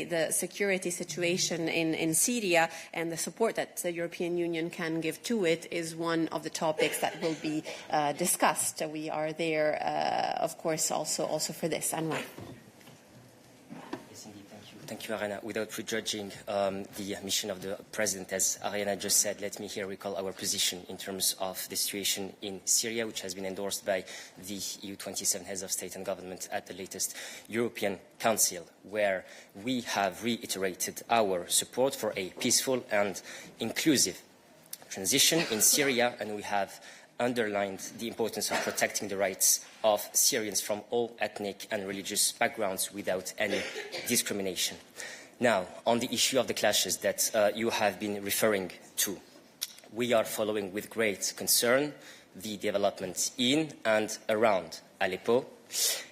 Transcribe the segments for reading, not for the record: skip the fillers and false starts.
the security situation in Syria and the support that the European Union can give to it is one of the topics that will be discussed. We are there, of course, also for this. Anwar. Thank you, Ariana. Without prejudging the mission of the President, as Ariana just said, let me here recall our position in terms of the situation in Syria, which has been endorsed by the EU 27 heads of state and government at the latest European Council, where we have reiterated our support for a peaceful and inclusive transition in Syria, and we have underlined the importance of protecting the rights of Syrians from all ethnic and religious backgrounds without any discrimination. Now, on the issue of the clashes that you have been referring to, we are following with great concern the developments in and around Aleppo,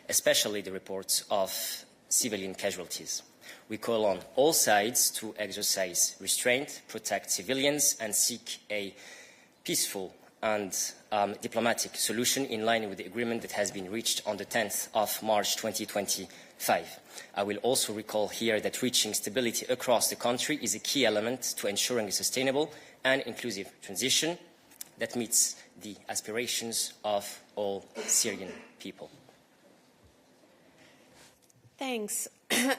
especially the reports of civilian casualties. We call on all sides to exercise restraint, protect civilians, and seek a peaceful and diplomatic solution in line with the agreement that has been reached on the 10th of March 2025. I will also recall here that reaching stability across the country is a key element to ensuring a sustainable and inclusive transition that meets the aspirations of all Syrian people. Thanks.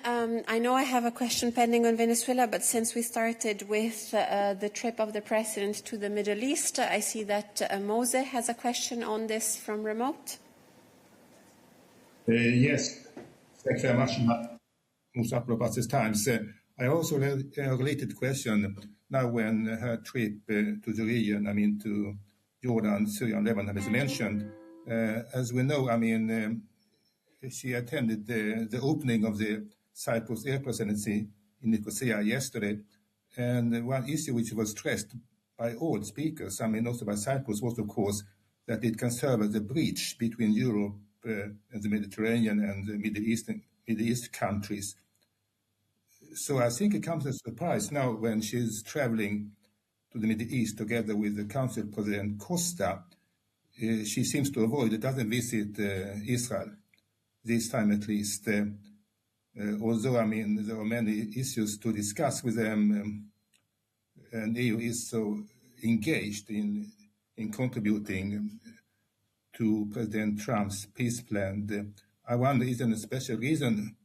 I know I have a question pending on Venezuela, but since we started with the trip of the President to the Middle East, I see that Mose has a question on this from remote. Yes, thank you very much, Musa Probasis Times. I also have a related question now when her trip to the region, to Jordan, Syria, and Lebanon is mentioned. As we know, she attended the opening of the Cyprus Air Presidency in Nicosia yesterday, and one issue which was stressed by all speakers, also by Cyprus, was of course that it can serve as a bridge between Europe and the Mediterranean and the Middle East countries. So I think it comes as a surprise now when she's traveling to the Middle East together with the Council President Costa. She seems to avoid, doesn't visit Israel. This time at least, although, there are many issues to discuss with them, and EU is so engaged in contributing to President Trump's peace plan. I wonder, is there a special reason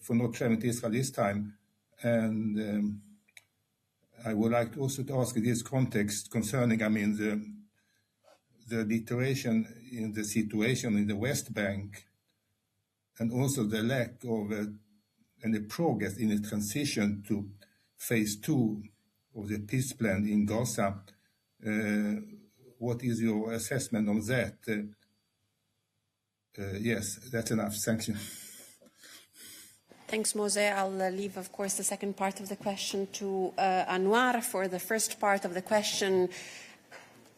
for not traveling to Israel this time? And I would like also to ask in this context concerning, the deterioration in the situation in the West Bank, and also the lack of any progress in the transition to phase 2 of the peace plan in Gaza. What is your assessment on that? Yes, that's enough. Thank you. Thanks, Mose. I'll leave, of course, the second part of the question to Anwar. For the first part of the question,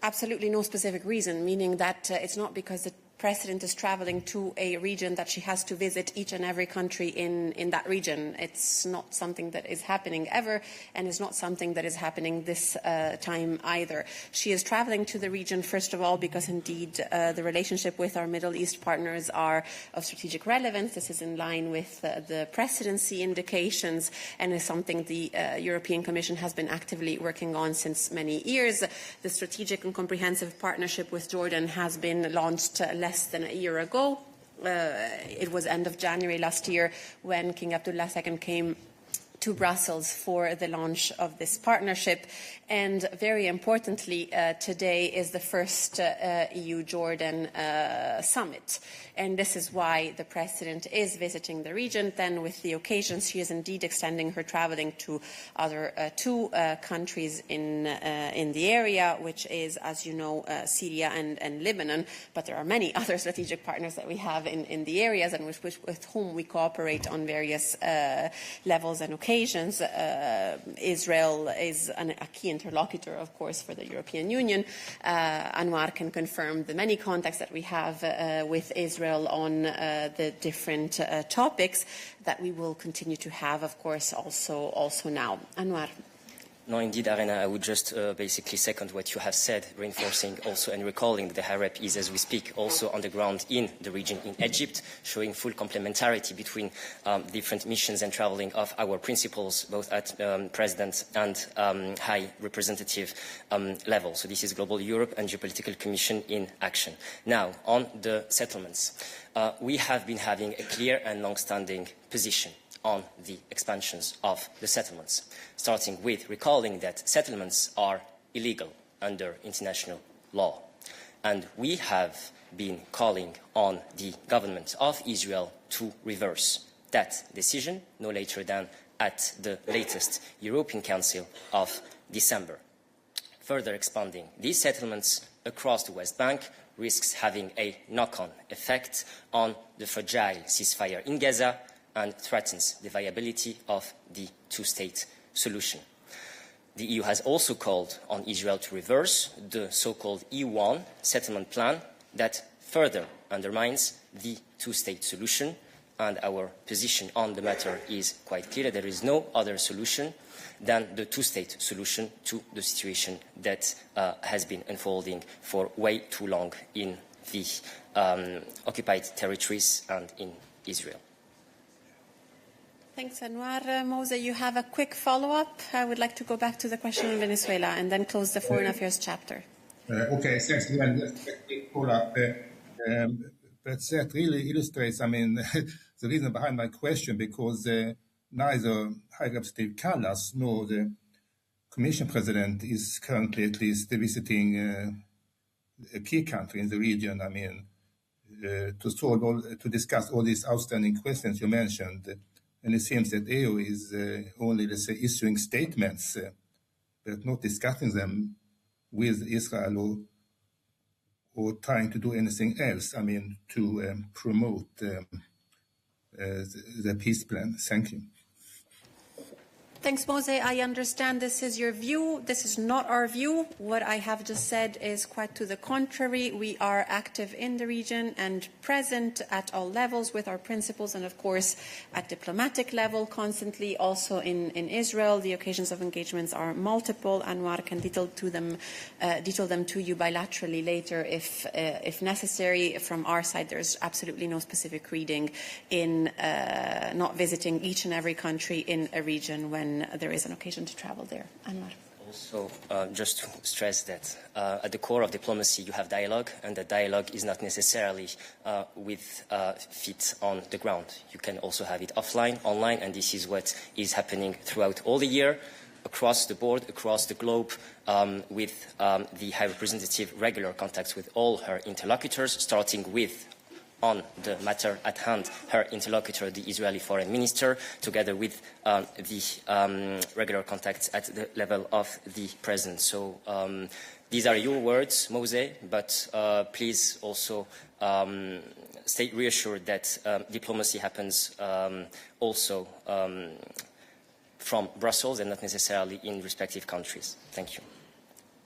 absolutely no specific reason, meaning that it's not because the President is traveling to a region that she has to visit each and every country in that region. It's not something that is happening ever, and it's not something that is happening this time either. She is traveling to the region, first of all, because indeed the relationship with our Middle East partners are of strategic relevance. This is in line with the presidency indications and is something the European Commission has been actively working on since many years. The strategic and comprehensive partnership with Jordan has been launched less than a year ago. It was end of January last year when King Abdullah II came to Brussels for the launch of this partnership. And very importantly, today is the first EU-Jordan summit. And this is why the President is visiting the region. Then with the occasion, she is indeed extending her traveling to other two countries in the area, which is, as you know, Syria and Lebanon. But there are many other strategic partners that we have in the areas and with whom we cooperate on various levels and occasions. Israel is a key interlocutor, of course, for the European Union. Anwar can confirm the many contacts that we have with Israel on the different topics that we will continue to have, of course, also now. Anwar. No, indeed, Arena, I would just basically second what you have said, reinforcing also and recalling that the High Rep is, as we speak, also on the ground in the region in Egypt, showing full complementarity between different missions and traveling of our principles, both at President and High Representative level. So this is Global Europe and Geopolitical Commission in action. Now, on the settlements, we have been having a clear and long-standing position on the expansions of the settlements, starting with recalling that settlements are illegal under international law. And we have been calling on the government of Israel to reverse that decision no later than at the latest European Council of December. Further expanding these settlements across the West Bank risks having a knock-on effect on the fragile ceasefire in Gaza and threatens the viability of the two-state solution. The EU has also called on Israel to reverse the so-called E1 settlement plan that further undermines the two-state solution, and our position on the matter is quite clear. There is no other solution than the two-state solution to the situation that has been unfolding for way too long in the occupied territories and in Israel. Thanks, Anwar. Mose, you have a quick follow-up. I would like to go back to the question on Venezuela and then close the Foreign Affairs chapter. Okay, thanks. Just a quick follow-up. But that really illustrates, I mean, the reason behind my question, because neither High Representative Callas nor the Commission President is currently at least visiting a key country in the region. I mean, to discuss all these outstanding questions you mentioned. And it seems that EU is only, let's say, issuing statements, but not discussing them with Israel or trying to do anything else, I mean, to promote the peace plan. Thank you. Thanks, Mose. I understand this is your view. This is not our view. What I have just said is quite to the contrary. We are active in the region and present at all levels with our principles and, of course, at diplomatic level constantly. Also in Israel, the occasions of engagements are multiple. Anwar can detail them to you bilaterally later if necessary. From our side, there's absolutely no specific reading in not visiting each and every country in a region when there is an occasion to travel there. Anwar. Also, just to stress that at the core of diplomacy, you have dialogue, and the dialogue is not necessarily with feet on the ground. You can also have it offline, online, and this is what is happening throughout all the year, across the board, across the globe, with the High Representative regular contacts with all her interlocutors, starting with, on the matter at hand, her interlocutor, the Israeli foreign minister, together with the regular contacts at the level of the president. So these are your words, Mose, but please also stay reassured that diplomacy happens also from Brussels and not necessarily in respective countries. Thank you.